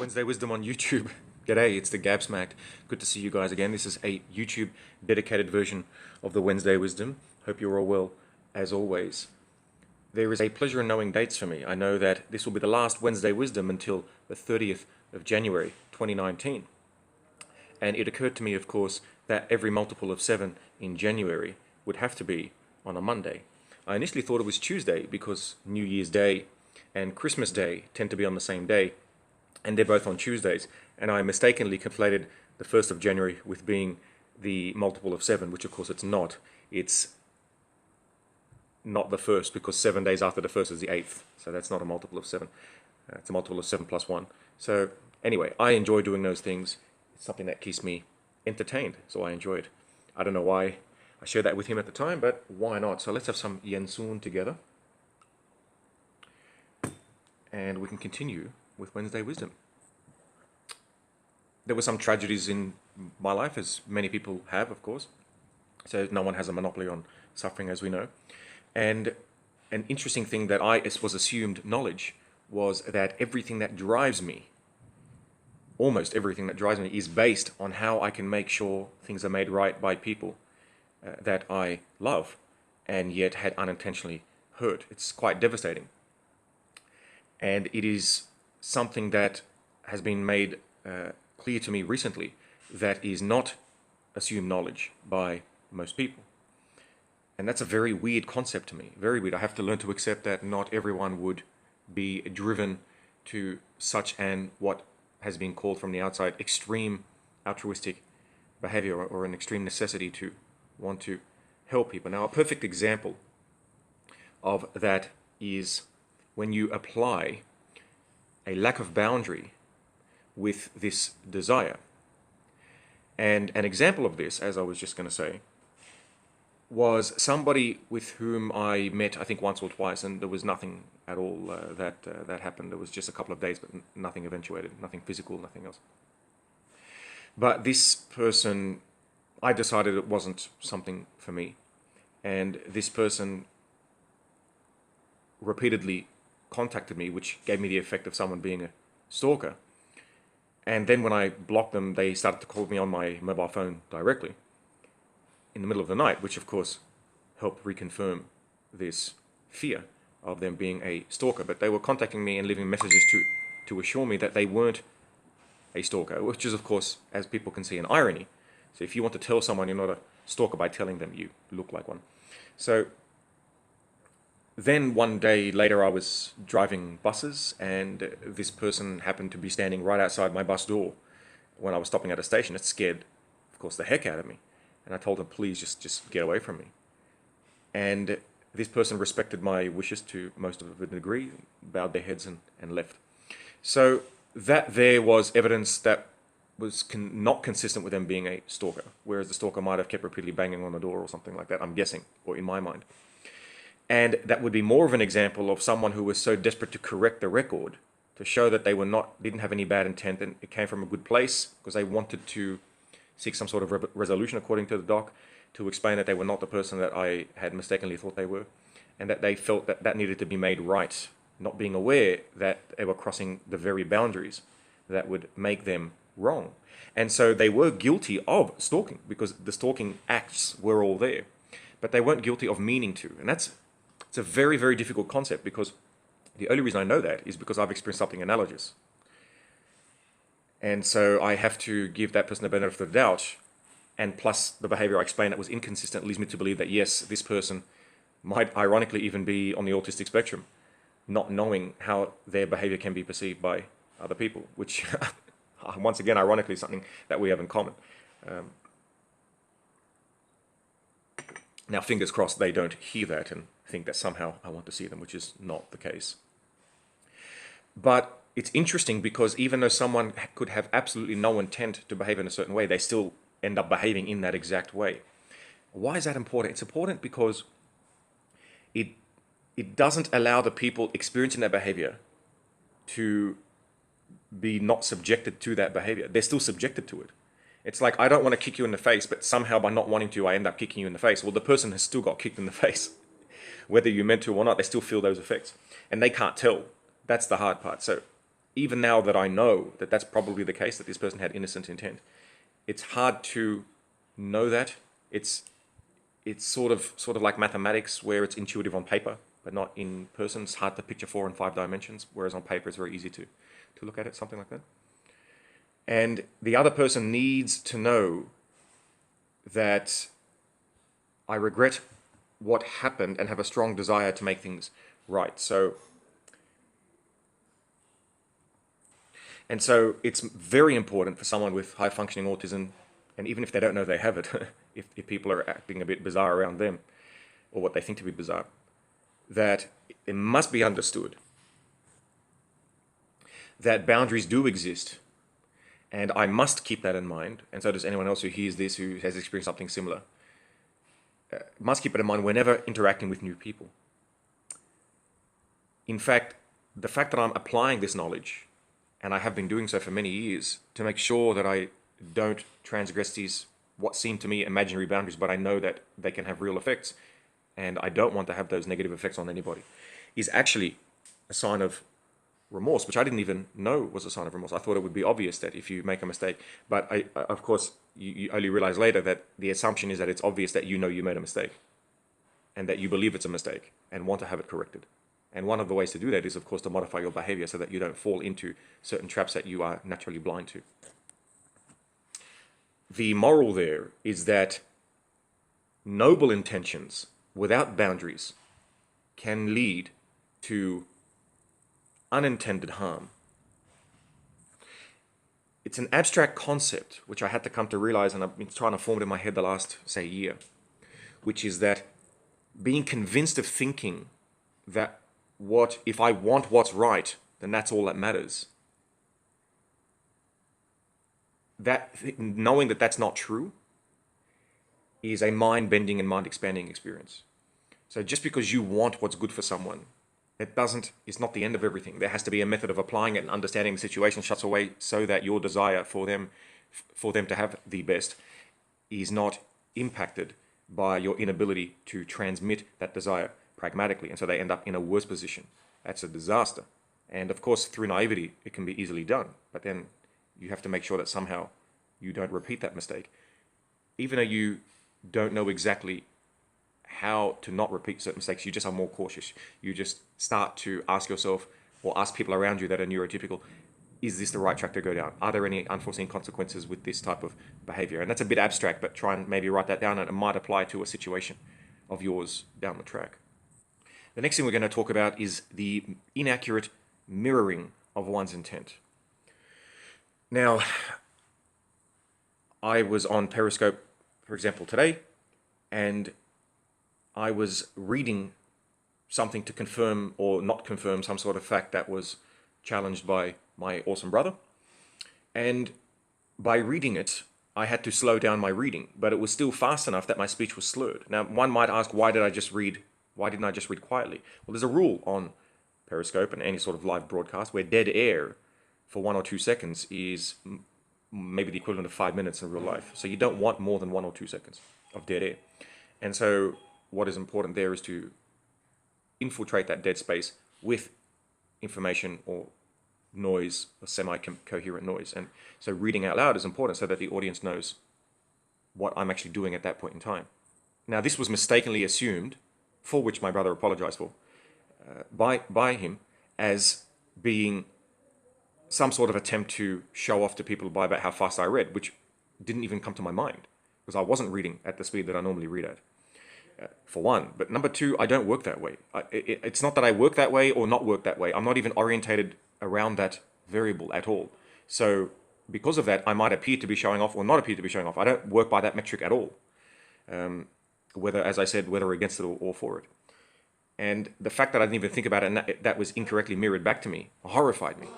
Wednesday Wisdom on YouTube. G'day, it's the Gabsmacked. Good to see you guys again. This is a YouTube dedicated version of the Wednesday Wisdom. Hope you're all well, as always. There is a pleasure in knowing dates for me. I know that this will be the last Wednesday Wisdom until the 30th of January 2019. And it occurred to me, of course, that every multiple of 7 in January would have to be on a Monday. I initially thought it was Tuesday because New Year's Day and Christmas Day tend to be on the same day, and they're both on Tuesdays, and I mistakenly conflated the 1st of January with being the multiple of 7, which of course it's not. It's not the 1st because 7 days after the 1st is the 8th, so that's not a multiple of 7. It's a multiple of 7 plus 1. So anyway, I enjoy doing those things. It's something that keeps me entertained, so I enjoy it. I don't know why I shared that with him at the time, but why not? So let's have some Yensun together, and we can continue with Wednesday Wisdom. There were some tragedies in my life, as many people have, of course. So no one has a monopoly on suffering, as we know. And an interesting thing that I was assumed knowledge was that everything that drives me, almost everything that drives me, is based on how I can make sure things are made right by people that I love and yet had unintentionally hurt. It's quite devastating. And it is something that has been made clear to me recently that is not assumed knowledge by most people. And that's a very weird concept to me, very weird. I have to learn to accept that not everyone would be driven to such an, what has been called from the outside, extreme altruistic behavior or an extreme necessity to want to help people. Now, a perfect example of that is when you apply a lack of boundary with this desire. And an example of this, as I was just going to say, was somebody with whom I met, I think, once or twice, and there was nothing at all that happened. There was just a couple of days, but nothing eventuated, nothing physical, nothing else. But this person, I decided it wasn't something for me. And this person repeatedly contacted me, which gave me the effect of someone being a stalker. And then when I blocked them, they started to call me on my mobile phone directly in the middle of the night, which of course helped reconfirm this fear of them being a stalker. But they were contacting me and leaving messages to assure me that they weren't a stalker, which is of course, as people can see, an irony. So if you want to tell someone you're not a stalker by telling them you look like one. So then one day later, I was driving buses, and this person happened to be standing right outside my bus door when I was stopping at a station. It scared, of course, the heck out of me. And I told him, please, just get away from me. And this person respected my wishes to most of a degree, bowed their heads and left. So that there was evidence that was not consistent with them being a stalker, whereas the stalker might have kept repeatedly banging on the door or something like that, I'm guessing, or in my mind. And that would be more of an example of someone who was so desperate to correct the record, to show that they didn't have any bad intent, and it came from a good place because they wanted to seek some sort of resolution according to the doc, to explain that they were not the person that I had mistakenly thought they were, and that they felt that that needed to be made right, not being aware that they were crossing the very boundaries that would make them wrong. And so they were guilty of stalking because the stalking acts were all there, but they weren't guilty of meaning to. And it's a very, very difficult concept, because the only reason I know that is because I've experienced something analogous. And so I have to give that person the benefit of the doubt, and plus the behavior I explained that was inconsistent leads me to believe that yes, this person might ironically even be on the autistic spectrum, not knowing how their behavior can be perceived by other people, which once again, ironically, is something that we have in common. Now, fingers crossed they don't hear that and think that somehow I want to see them, which is not the case. But it's interesting because even though someone could have absolutely no intent to behave in a certain way, they still end up behaving in that exact way. Why is that important? It's important because it doesn't allow the people experiencing that behavior to be not subjected to that behavior. They're still subjected to it. It's like, I don't want to kick you in the face, but somehow by not wanting to, I end up kicking you in the face. Well, the person has still got kicked in the face. Whether you meant to or not, they still feel those effects. And they can't tell. That's the hard part. So even now that I know that that's probably the case, that this person had innocent intent, it's hard to know that. It's sort of like mathematics, where it's intuitive on paper but not in person. It's hard to picture 4 and 5 dimensions, whereas on paper it's very easy to look at it, something like that. And the other person needs to know that I regret what happened and have a strong desire to make things right. So it's very important for someone with high functioning autism, and even if they don't know they have it, if people are acting a bit bizarre around them, or what they think to be bizarre, that it must be understood that boundaries do exist, and I must keep that in mind, and so does anyone else who hears this, who has experienced something similar. Must keep it in mind whenever interacting with new people. In fact, the fact that I'm applying this knowledge, and I have been doing so for many years, to make sure that I don't transgress these, what seem to me, imaginary boundaries, but I know that they can have real effects, and I don't want to have those negative effects on anybody, is actually a sign of remorse, which I didn't even know was a sign of remorse. I thought it would be obvious that if you make a mistake, but of course, you only realize later that the assumption is that it's obvious that you know you made a mistake, and that you believe it's a mistake, and want to have it corrected. And one of the ways to do that is, of course, to modify your behavior so that you don't fall into certain traps that you are naturally blind to. The moral there is that noble intentions without boundaries can lead to unintended harm. It's an abstract concept, which I had to come to realize, and I've been trying to form it in my head the last, say, year, which is that being convinced of thinking that if I want what's right, then that's all that matters. Knowing that that's not true is a mind-bending and mind-expanding experience. So just because you want what's good for someone, it's not the end of everything. There has to be a method of applying it and understanding the situation shuts away so that your desire for them to have the best is not impacted by your inability to transmit that desire pragmatically, and so they end up in a worse position. That's a disaster. And of course, through naivety, it can be easily done, but then you have to make sure that somehow you don't repeat that mistake. Even though you don't know exactly how to not repeat certain mistakes, you just are more cautious. You just start to ask yourself, or ask people around you that are neurotypical, is this the right track to go down? Are there any unforeseen consequences with this type of behavior? And that's a bit abstract, but try and maybe write that down, and it might apply to a situation of yours down the track. The next thing we're going to talk about is the inaccurate mirroring of one's intent. Now, I was on Periscope, for example, today, and I was reading something to confirm or not confirm some sort of fact that was challenged by my awesome brother. And by reading it, I had to slow down my reading, but it was still fast enough that my speech was slurred. Now, one might ask, why didn't I just read quietly? Well, there's a rule on Periscope and any sort of live broadcast where dead air for 1 or 2 seconds is maybe the equivalent of 5 minutes in real life. So you don't want more than 1 or 2 seconds of dead air. And so what is important there is to infiltrate that dead space with information or noise, or semi-coherent noise. And so reading out loud is important so that the audience knows what I'm actually doing at that point in time. Now, this was mistakenly assumed, for which my brother apologized for, by him, as being some sort of attempt to show off to people about how fast I read, which didn't even come to my mind, because I wasn't reading at the speed that I normally read at, for one. But number two, I don't work that way. It's not that I work that way or not work that way. I'm not even orientated around that variable at all. So because of that, I might appear to be showing off or not appear to be showing off. I don't work by that metric at all, whether against it or for it. And the fact that I didn't even think about it and that was incorrectly mirrored back to me horrified me.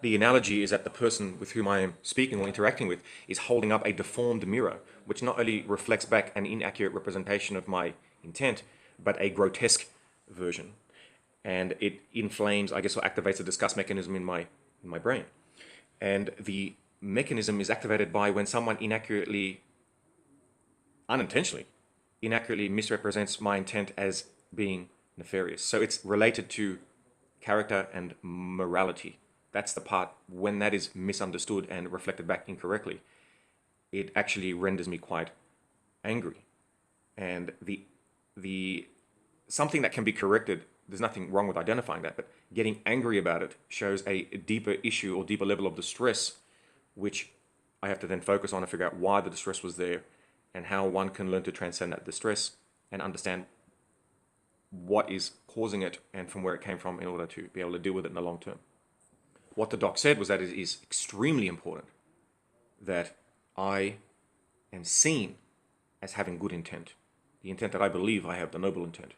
The analogy is that the person with whom I am speaking or interacting with is holding up a deformed mirror, which not only reflects back an inaccurate representation of my intent, but a grotesque version. And it inflames, I guess, or activates a disgust mechanism in my brain. And the mechanism is activated by when someone unintentionally misrepresents my intent as being nefarious. So it's related to character and morality. that's the part when that is misunderstood and reflected back incorrectly, it actually renders me quite angry. And the something that can be corrected, there's nothing wrong with identifying that, but getting angry about it shows a deeper issue or deeper level of distress, which I have to then focus on and figure out why the distress was there and how one can learn to transcend that distress and understand what is causing it and from where it came from in order to be able to deal with it in the long term. What the doc said was that it is extremely important that I am seen as having good intent, the intent that I believe I have, the noble intent.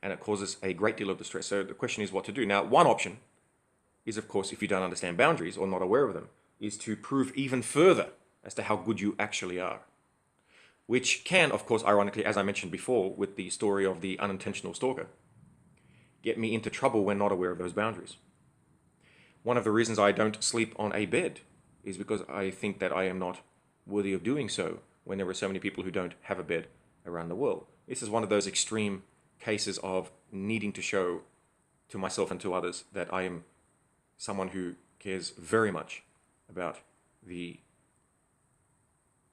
And it causes a great deal of distress. So the question is what to do. Now, one option is, of course, if you don't understand boundaries or not aware of them, is to prove even further as to how good you actually are. Which can, of course, ironically, as I mentioned before, with the story of the unintentional stalker, get me into trouble when not aware of those boundaries. One of the reasons I don't sleep on a bed is because I think that I am not worthy of doing so when there are so many people who don't have a bed around the world. This is one of those extreme cases of needing to show to myself and to others that I am someone who cares very much about the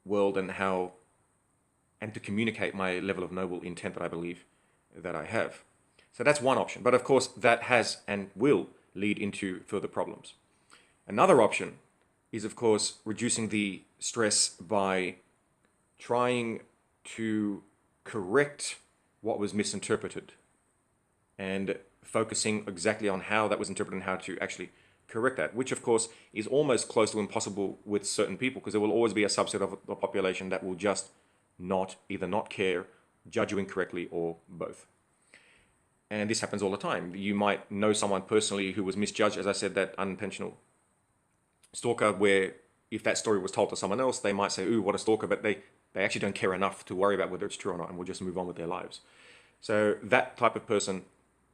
world and to communicate my level of noble intent that I believe that I have. So that's one option. But of course, that has and will lead into further problems. Another option is, of course, reducing the stress by trying to correct what was misinterpreted and focusing exactly on how that was interpreted and how to actually correct that, which of course is almost close to impossible with certain people, because there will always be a subset of the population that will just either not care, judge you incorrectly, or both. And this happens all the time. You might know someone personally who was misjudged, as I said, that unintentional stalker, where if that story was told to someone else, they might say, ooh, what a stalker, but they actually don't care enough to worry about whether it's true or not and will just move on with their lives. So that type of person,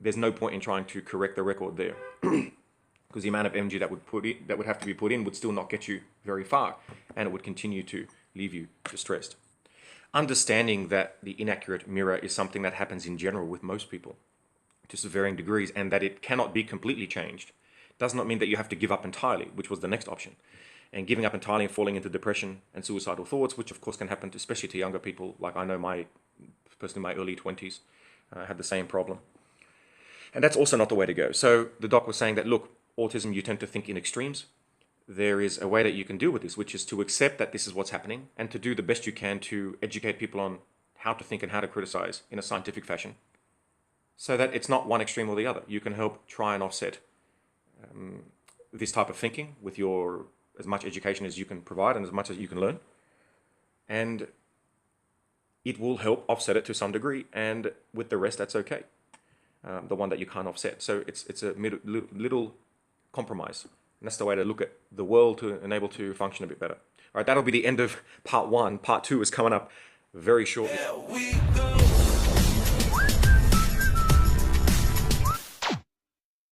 there's no point in trying to correct the record there. Because the amount of energy that would have to be put in would still not get you very far, and it would continue to leave you distressed. Understanding that the inaccurate mirror is something that happens in general with most people to varying degrees, and that it cannot be completely changed, does not mean that you have to give up entirely, which was the next option. And giving up entirely and falling into depression and suicidal thoughts, which of course can happen especially to younger people. Like I know personally my early 20s had the same problem. And that's also not the way to go. So the doc was saying that, look, autism, you tend to think in extremes. There is a way that you can deal with this, which is to accept that this is what's happening and to do the best you can to educate people on how to think and how to criticize in a scientific fashion, so that it's not one extreme or the other. You can help try and offset this type of thinking with as much education as you can provide and as much as you can learn. And it will help offset it to some degree, and with the rest, that's okay. The one that you can't offset. So it's a little compromise. And that's the way to look at the world to enable to function a bit better. All right, that'll be the end of part one. Part two is coming up very shortly.